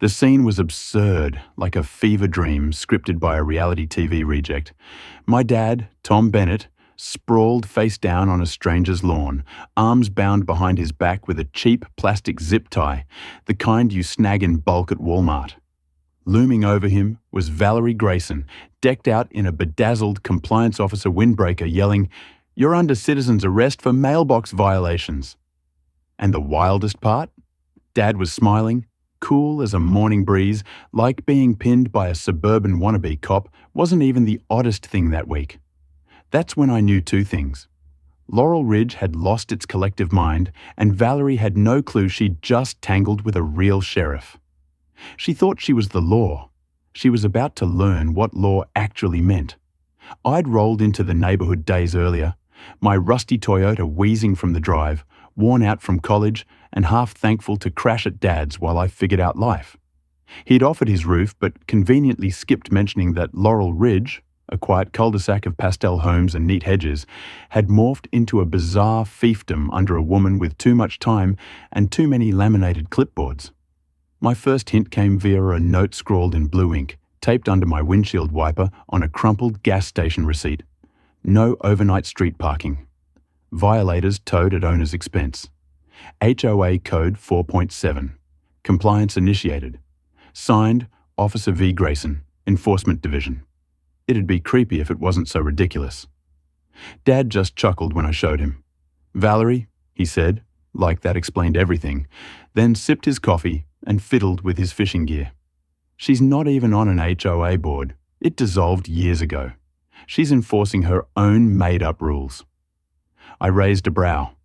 The scene was absurd, like a fever dream scripted by a reality TV reject. My dad, Tom Bennett, sprawled face down on a stranger's lawn, arms bound behind his back with a cheap plastic zip tie, the kind you snag in bulk at Walmart. Looming over him was Valerie Grayson, decked out in a bedazzled compliance officer windbreaker, yelling, "You're under citizen's arrest for mailbox violations." And the wildest part? Dad was smiling, cool as a morning breeze, like being pinned by a suburban wannabe cop wasn't even the oddest thing that week. That's when I knew two things. Laurel Ridge had lost its collective mind, and Valerie had no clue she'd just tangled with a real sheriff. She thought she was the law. She was about to learn what law actually meant. I'd rolled into the neighborhood days earlier, my rusty Toyota wheezing from the drive, worn out from college and half thankful to crash at Dad's while I figured out life. He'd offered his roof, but conveniently skipped mentioning that Laurel Ridge, a quiet cul-de-sac of pastel homes and neat hedges, had morphed into a bizarre fiefdom under a woman with too much time and too many laminated clipboards. My first hint came via a note scrawled in blue ink, taped under my windshield wiper on a crumpled gas station receipt. No overnight street parking. Violators towed at owner's expense. HOA Code 4.7. Compliance initiated. Signed, Officer V. Grayson, Enforcement Division. It'd be creepy if it wasn't so ridiculous. Dad just chuckled when I showed him. "Valerie," he said, like that explained everything, then sipped his coffee and fiddled with his fishing gear. "She's not even on an HOA board. It dissolved years ago. She's enforcing her own made-up rules." I raised a brow.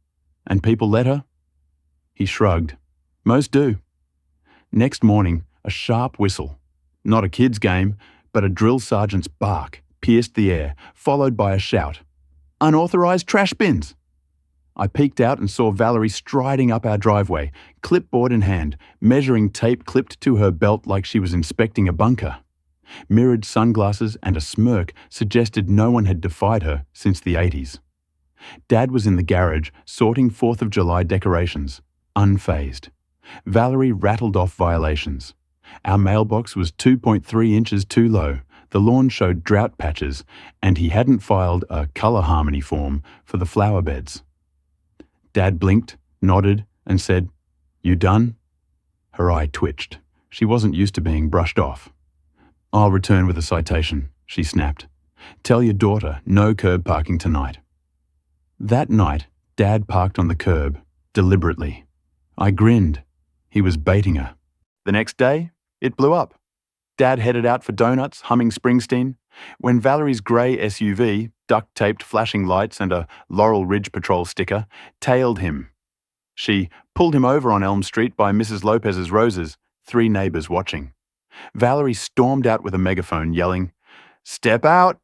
"And people let her?" He shrugged. "Most do." Next morning, a sharp whistle. Not a kid's game, but a drill sergeant's bark pierced the air, followed by a shout. "Unauthorized trash bins!" I peeked out and saw Valerie striding up our driveway, clipboard in hand, measuring tape clipped to her belt like she was inspecting a bunker. Mirrored sunglasses and a smirk suggested no one had defied her since the 80s. Dad was in the garage sorting 4th of July decorations, unfazed. Valerie rattled off violations. Our mailbox was 2.3 inches too low, the lawn showed drought patches, and he hadn't filed a colour harmony form for the flower beds. Dad blinked, nodded, and said, "You done?" Her eye twitched. She wasn't used to being brushed off. "I'll return with a citation," she snapped. "Tell your daughter no curb parking tonight." That night, Dad parked on the curb, deliberately. I grinned. He was baiting her. The next day, it blew up. Dad headed out for donuts, humming Springsteen, when Valerie's grey SUV, duct-taped flashing lights and a Laurel Ridge Patrol sticker, tailed him. She pulled him over on Elm Street by Mrs. Lopez's roses, 3 neighbours watching. Valerie stormed out with a megaphone, yelling, "Step out!"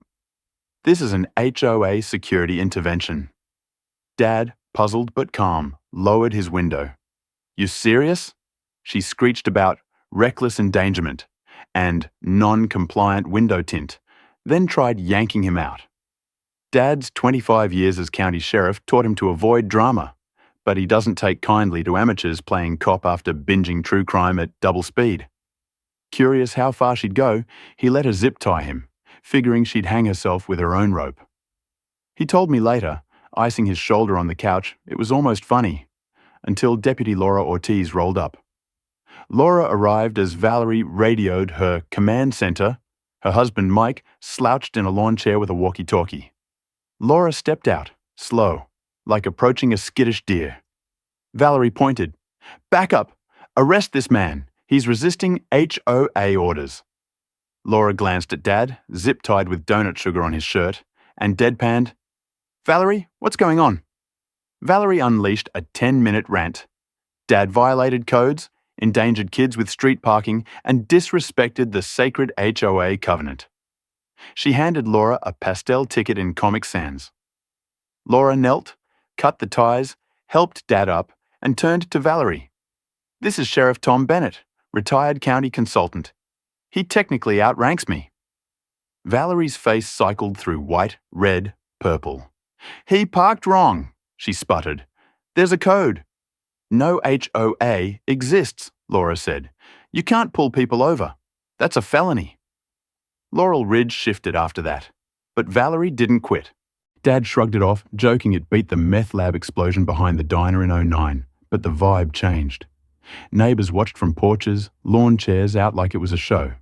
This is an HOA security intervention. Dad, puzzled but calm, lowered his window. "You serious?" She screeched about reckless endangerment and non-compliant window tint, then tried yanking him out. Dad's 25 years as county sheriff taught him to avoid drama, but he doesn't take kindly to amateurs playing cop after binging true crime at double speed. Curious how far she'd go, he let her zip tie him, figuring she'd hang herself with her own rope. He told me later, icing his shoulder on the couch, it was almost funny, until Deputy Laura Ortiz rolled up. Laura arrived as Valerie radioed her command center. Her husband, Mike, slouched in a lawn chair with a walkie-talkie. Laura stepped out, slow, like approaching a skittish deer. Valerie pointed. "Back up! Arrest this man! He's resisting HOA orders." Laura glanced at Dad, zip-tied with donut sugar on his shirt, and deadpanned, "Valerie, what's going on?" Valerie unleashed a 10-minute rant. Dad violated codes, endangered kids with street parking, and disrespected the sacred HOA covenant. She handed Laura a pastel ticket in Comic Sans. Laura knelt, cut the ties, helped Dad up, and turned to Valerie. "This is Sheriff Tom Bennett, retired county consultant. He technically outranks me." Valerie's face cycled through white, red, purple. "He parked wrong," she sputtered. "There's a code." "No HOA exists," Laura said. You can't pull people over. That's a felony. Laurel Ridge shifted after that, but Valerie didn't quit. Dad shrugged it off, joking it beat the meth lab explosion behind the diner in '09, but the vibe changed. Neighbors watched from porches, lawn chairs out like it was a show.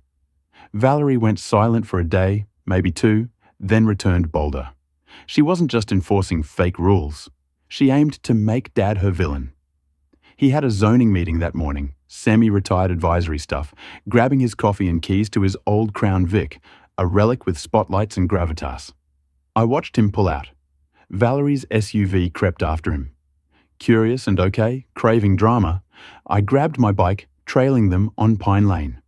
Valerie went silent for a day, maybe two, then returned bolder. She wasn't just enforcing fake rules. She aimed to make Dad her villain. He had a zoning meeting that morning, semi-retired advisory stuff, grabbing his coffee and keys to his old Crown Vic, a relic with spotlights and gravitas. I watched him pull out. Valerie's SUV crept after him. Curious and okay, craving drama, I grabbed my bike, trailing them on Pine Lane.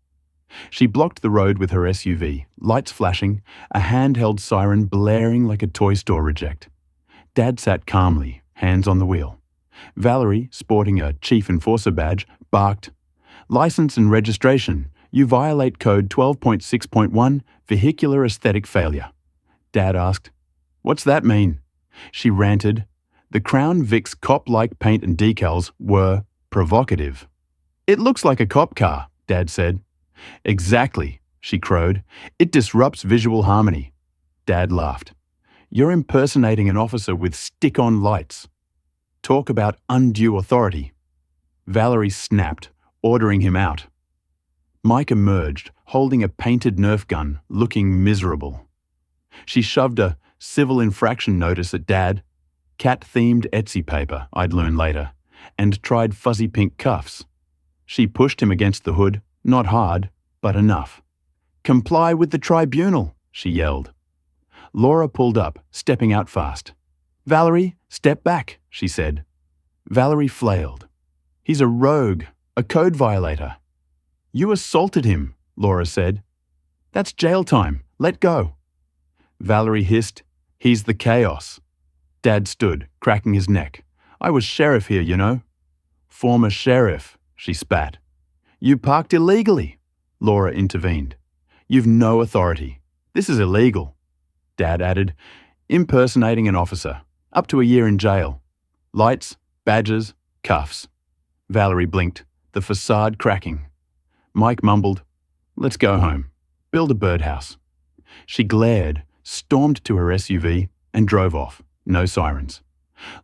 She blocked the road with her SUV, lights flashing, a handheld siren blaring like a toy store reject. Dad sat calmly, hands on the wheel. Valerie, sporting a Chief Enforcer badge, barked, "License and registration. You violate Code 12.6.1, Vehicular Aesthetic Failure." Dad asked, "What's that mean?" She ranted. The Crown Vic's cop-like paint and decals were provocative. "It looks like a cop car," Dad said. "Exactly," she crowed. "It disrupts visual harmony." Dad laughed. "You're impersonating an officer with stick-on lights. Talk about undue authority." Valerie snapped, ordering him out. Mike emerged, holding a painted Nerf gun, looking miserable. She shoved a civil infraction notice at Dad, cat-themed Etsy paper, I'd learn later, and tried fuzzy pink cuffs. She pushed him against the hood, not hard, but enough. "Comply with the tribunal," she yelled. Laura pulled up, stepping out fast. "Valerie, step back," she said. Valerie flailed. "He's a rogue, a code violator." "You assaulted him," Laura said. "That's jail time. Let go." Valerie hissed, "He's the chaos." Dad stood, cracking his neck. "I was sheriff here, you know." "Former sheriff," she spat. "You parked illegally," Laura intervened. "You've no authority. This is illegal." Dad added, "Impersonating an officer. Up to a year in jail. Lights, badges, cuffs." Valerie blinked, the facade cracking. Mike mumbled, "Let's go home. Build a birdhouse." She glared, stormed to her SUV, and drove off. No sirens.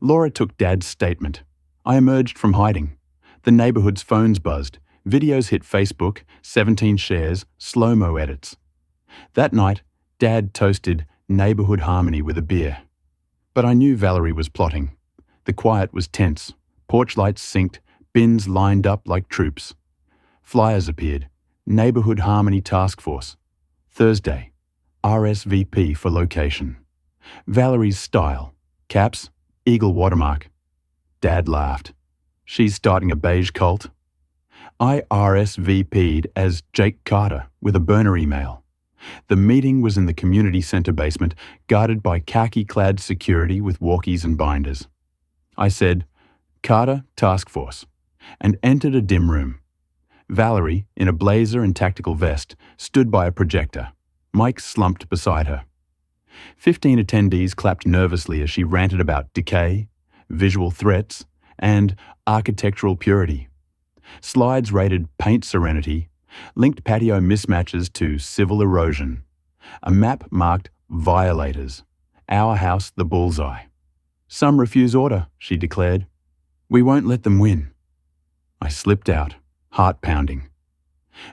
Laura took Dad's statement. I emerged from hiding. The neighborhood's phones buzzed. Videos hit Facebook, 17 shares, slow-mo edits. That night, Dad toasted neighborhood harmony with a beer. But I knew Valerie was plotting. The quiet was tense. Porch lights synced, bins lined up like troops. Flyers appeared. Neighborhood Harmony Task Force. Thursday. RSVP for location. Valerie's style. Caps, eagle watermark. Dad laughed. She's starting a beige cult. I RSVP'd as Jake Carter with a burner email. The meeting was in the community center basement, guarded by khaki-clad security with walkies and binders. I said, "Carter, Task Force," and entered a dim room. Valerie, in a blazer and tactical vest, stood by a projector. Mike slumped beside her. 15 attendees clapped nervously as she ranted about decay, visual threats, and architectural purity. Slides rated paint serenity, linked patio mismatches to civil erosion. A map marked violators. Our house the bullseye. "Some refuse order," she declared. "We won't let them win." I slipped out, heart pounding.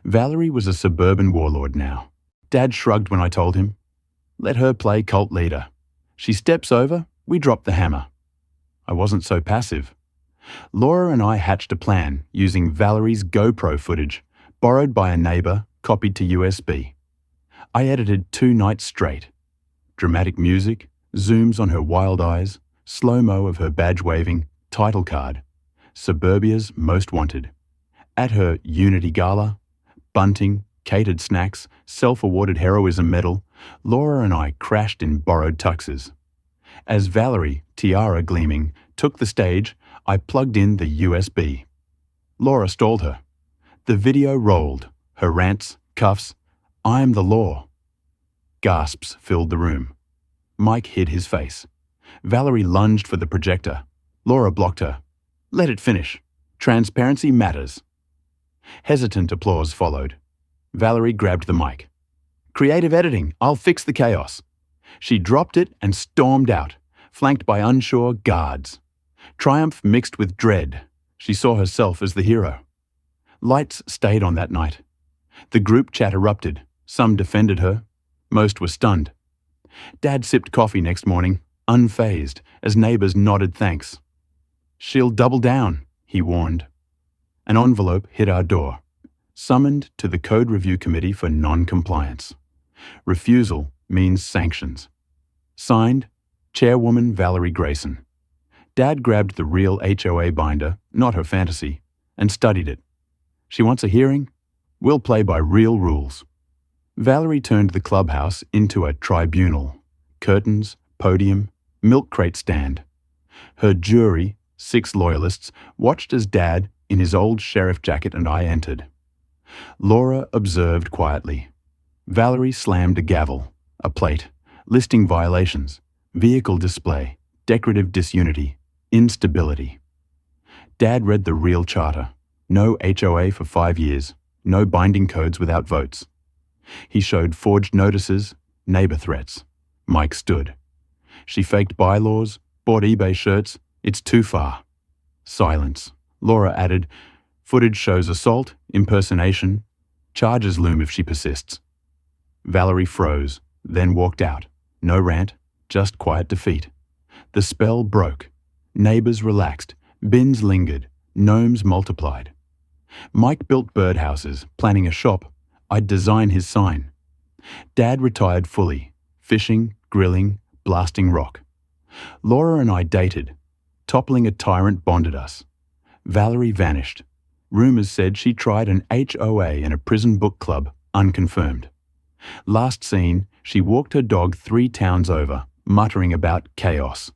Valerie was a suburban warlord now. Dad shrugged when I told him. Let her play cult leader. She steps over, we drop the hammer. I wasn't so passive. Laura and I hatched a plan using Valerie's GoPro footage, borrowed by a neighbor, copied to USB. I edited 2 nights straight. Dramatic music, zooms on her wild eyes, slow-mo of her badge-waving, title card, Suburbia's Most Wanted. At her Unity Gala, bunting, catered snacks, self-awarded heroism medal, Laura and I crashed in borrowed tuxes. As Valerie, tiara gleaming, took the stage, I plugged in the USB. Laura stalled her. The video rolled, her rants, cuffs, "I'm the law." Gasps filled the room. Mike hid his face. Valerie lunged for the projector. Laura blocked her. "Let it finish. Transparency matters." Hesitant applause followed. Valerie grabbed the mic. "Creative editing, I'll fix the chaos." She dropped it and stormed out, flanked by unsure guards. Triumph mixed with dread. She saw herself as the hero. Lights stayed on that night. The group chat erupted. Some defended her. Most were stunned. Dad sipped coffee next morning, unfazed, as neighbors nodded thanks. "She'll double down," he warned. An envelope hit our door. Summoned to the Code Review Committee for non-compliance. Refusal means sanctions. Signed, Chairwoman Valerie Grayson. Dad grabbed the real HOA binder, not her fantasy, and studied it. She wants a hearing? We'll play by real rules. Valerie turned the clubhouse into a tribunal. Curtains, podium, milk crate stand. Her jury, 6 loyalists, watched as Dad, in his old sheriff jacket, and I entered. Laura observed quietly. Valerie slammed a gavel, a plate, listing violations, vehicle display, decorative disunity, instability. Dad read the real charter. No HOA for 5 years, no binding codes without votes. He showed forged notices, neighbor threats. Mike stood. She faked bylaws, bought eBay shirts. It's too far. Silence. Laura added, "Footage shows assault, impersonation. Charges loom if she persists." Valerie froze, then walked out. No rant, just quiet defeat. The spell broke. Neighbors relaxed. Bins lingered. Gnomes multiplied. Mike built birdhouses, planning a shop. I'd design his sign. Dad retired fully. Fishing, grilling, blasting rock. Laura and I dated. Toppling a tyrant bonded us. Valerie vanished. Rumors said she tried an HOA in a prison book club, unconfirmed. Last seen, she walked her dog 3 towns over, muttering about chaos.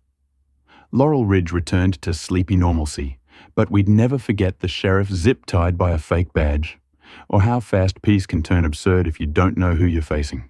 Laurel Ridge returned to sleepy normalcy, but we'd never forget the sheriff zip-tied by a fake badge, or how fast peace can turn absurd if you don't know who you're facing.